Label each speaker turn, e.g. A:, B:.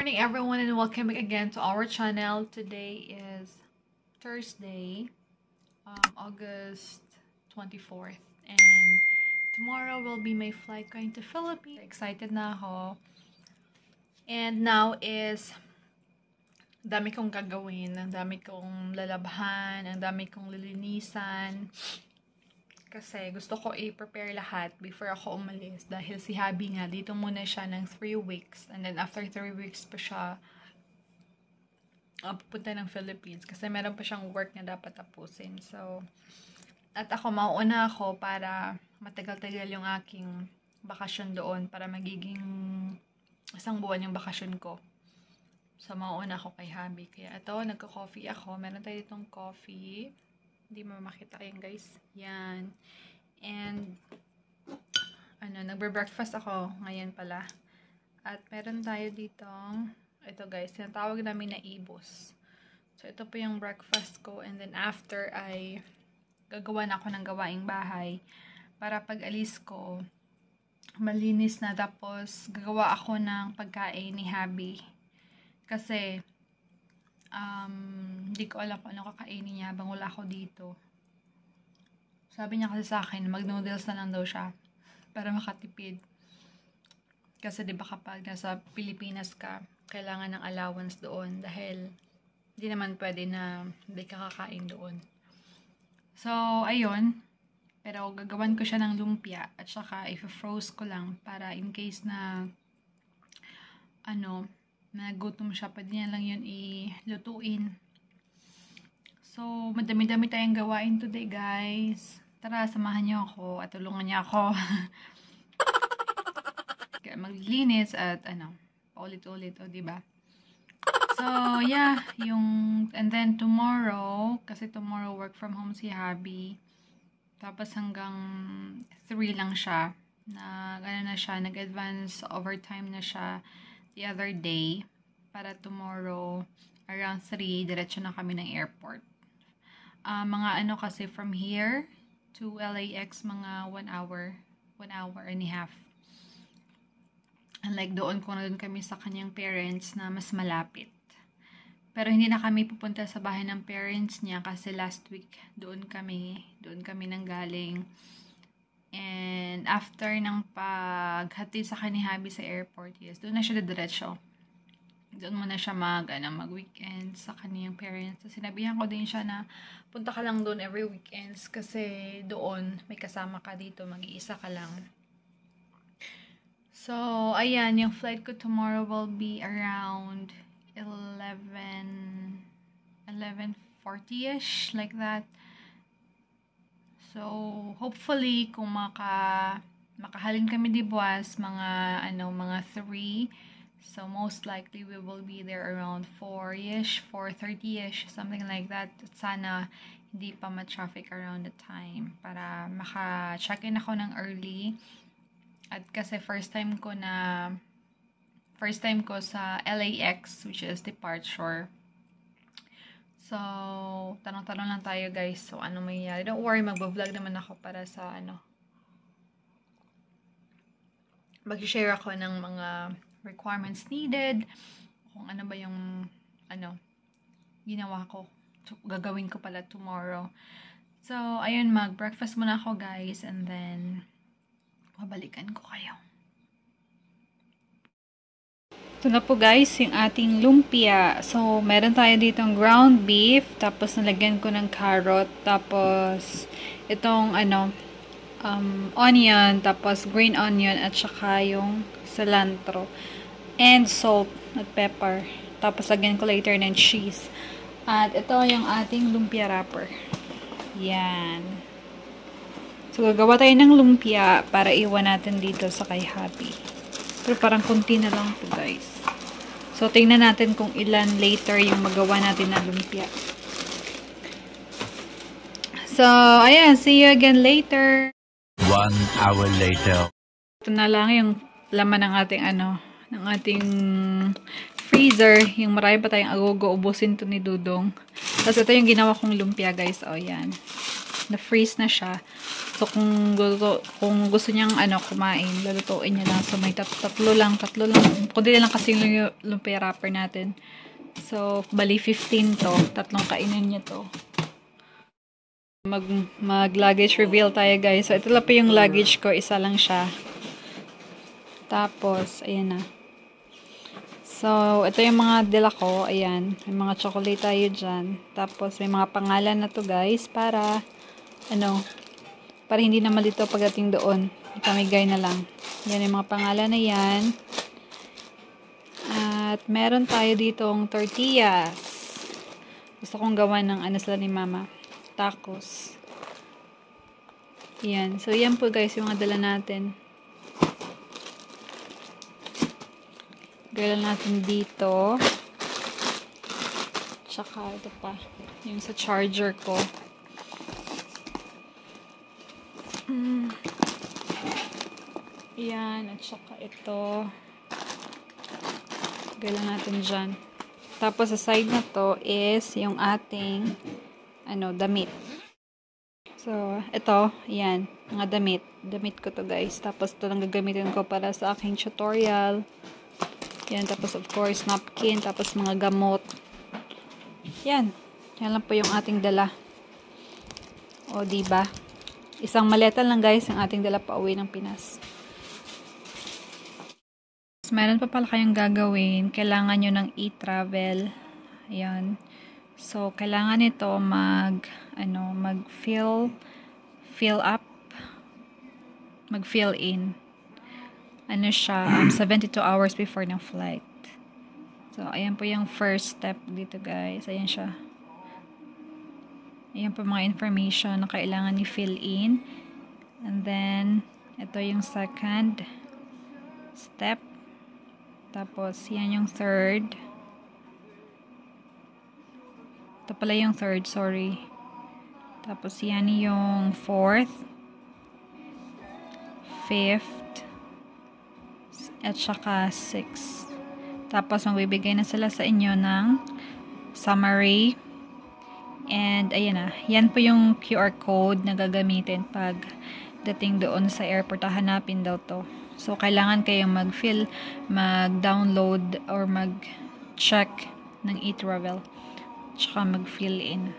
A: Morning everyone and welcome again to our channel. Today is Thursday, August 24th, and tomorrow will be my flight going to Philippines. Excited na ako. And now is dami kong gagawin, ang dami kong lalabhan, ang dami kong lilinisan. Kasi gusto ko i-prepare lahat before ako umalis. Dahil si Habi nga, dito muna siya ng 3 weeks. And then after 3 weeks pa siya pupunta ng Philippines. Kasi meron pa siyang work na dapat tapusin. So, at ako, mauuna ako para matagal-tagal yung aking bakasyon doon. Para magiging 1 buwan yung bakasyon ko. So, mauuna ako kay Habi. Kaya ito, nagka-coffee ako. Meron tayo ditong coffee. Hindi mo makita yan, guys. Yan. And, nagbe-breakfast ako ngayon pala. At meron tayo ditong, ito guys, tinatawag namin na ibos. So, ito po yung breakfast ko. And then, after ay gagawa na ako ng gawaing bahay. Para pag alis ko, malinis na. Tapos, gagawa ako ng pagkain ni Habi. Kasi, hindi ko alam kung ano kakainin niya habang wala ako dito. Sabi niya kasi sa akin, mag-noodles na lang daw siya para makatipid. Kasi 'di ba kapag nasa Pilipinas ka, kailangan ng allowance doon dahil hindi naman pwede na hindi ka kakain doon. So, ayun. Pero gagawan ko siya ng lumpia at saka i-froze ko lang para in case na nagutom siya, pwede niya lang yun ilutuin. So, madami-dami tayong gawain today, guys. Tara, samahan niyo ako at tulungan niya ako. Kaya maglinis at paulit-ulit, diba? So, yeah, and then tomorrow, kasi tomorrow work from home si Habi. Tapos hanggang 3 lang siya. Nag-advance overtime na siya the other day, para tomorrow, around 3, diretso na kami ng airport. Kasi from here to LAX, mga 1 hour and a half. Unlike doon, kung doon kami sa kanyang parents na mas malapit. Pero hindi na kami pupunta sa bahay ng parents niya kasi last week, doon kami nanggaling. And after ng paghatid sa kanya Habi sa airport, yes, doon na siya diretso. Doon muna siya mag-weekend sa kaniyang parents. So, sinabihan ko din siya na punta ka lang doon every weekends kasi doon may kasama ka dito, mag-iisa ka lang. So, ayan, yung flight ko tomorrow will be around 11:40ish, like that. So, hopefully, kung makahalin kami di buwas, mga 3. So, most likely, we will be there around 4-ish, 4:30ish, something like that. Sana, hindi pa ma-traffic around the time. Para maka-check-in ako ng early. At kasi first time ko sa LAX, which is departure. So, tanong-tanong lang tayo, guys. So, ano mangyayari? Don't worry, magbablog naman ako para sa mag-share ako ng mga requirements needed. Kung ano ba yung, ginawa ko. Gagawin ko pala tomorrow. So, ayun, mag-breakfast muna ako, guys. And then, babalikan ko kayo. Ito na po guys, yung ating lumpia. So, meron tayo ditong ground beef, tapos nalagyan ko ng carrot, tapos itong onion, tapos green onion, at saka yung cilantro, and salt at pepper. Tapos lagyan ko later ng cheese. At ito yung ating lumpia wrapper. Yan. So, gagawa tayo ng lumpia para iwan natin dito sa kay Habi. Pero parang konti na lang po, guys. So, tingnan natin kung ilan later yung magawa natin na lumpia. So, ayan. See you again later.
B: 1 hour later.
A: Ito na lang yung laman ng ating freezer. Yung marami pa tayong agogo. Ubusin to ni Dudong. Tapos, ito yung ginawa kong lumpia, guys. O, yan. na-freeze na siya. So, kung gusto niyang kumain, lulutuin niya lang. So, may tatlo lang. Kundi lang kasi yung lumpia wrapper natin. So, bali 15 to. Tatlong kainin niya to. Mag-luggage reveal tayo, guys. So, ito lang po yung luggage ko. Isa lang siya. Tapos, ayan na. So, ito yung mga dala ko. Ayan. May mga chocolate tayo dyan. Tapos, may mga pangalan na to, guys. Para, para hindi na malito pagdating doon. Pamigay na lang. Yan yung mga pangalan na yan. At, meron tayo ditong tortillas. Gusto kong gawa ng sila ni mama. Tacos. Yan. So, yan po, guys, yung mga dala natin. Gala natin dito. Tsaka ito pa. Yung sa charger ko. Yan. At tsaka ito. Gala natin dyan. Tapos sa side na to is yung ating damit. So, ito. Yan. Mga damit. Damit ko to, guys. Tapos ito lang gagamitin ko para sa aking tutorial. Yan, tapos of course, napkin, tapos mga gamot. Yan. Yan lang po yung ating dala. O, diba? Isang maleta lang, guys, ang ating dala pa uwi ng Pinas. Mas meron pa pala kayong gagawin. Kailangan nyo ng e-travel. Yan. So, kailangan ito mag-fill up. Mag-fill in. Siya, 72 hours before ng flight. So, ayan po yung first step dito, guys. Ayan siya. Ayan po mga information na kailangan i-fill in. And then, ito yung second step. Tapos, yan yung third. Ito pala yung third, sorry. Tapos, yan yung fourth. Fifth. At saka 6. Tapos, magbibigay na sila sa inyo ng summary. And, ayan na. Yan po yung QR code na gagamitin pag dating doon sa airport. Hanapin daw to. So, kailangan kayong mag-download or mag-check ng e-travel. Tsaka mag-fill in.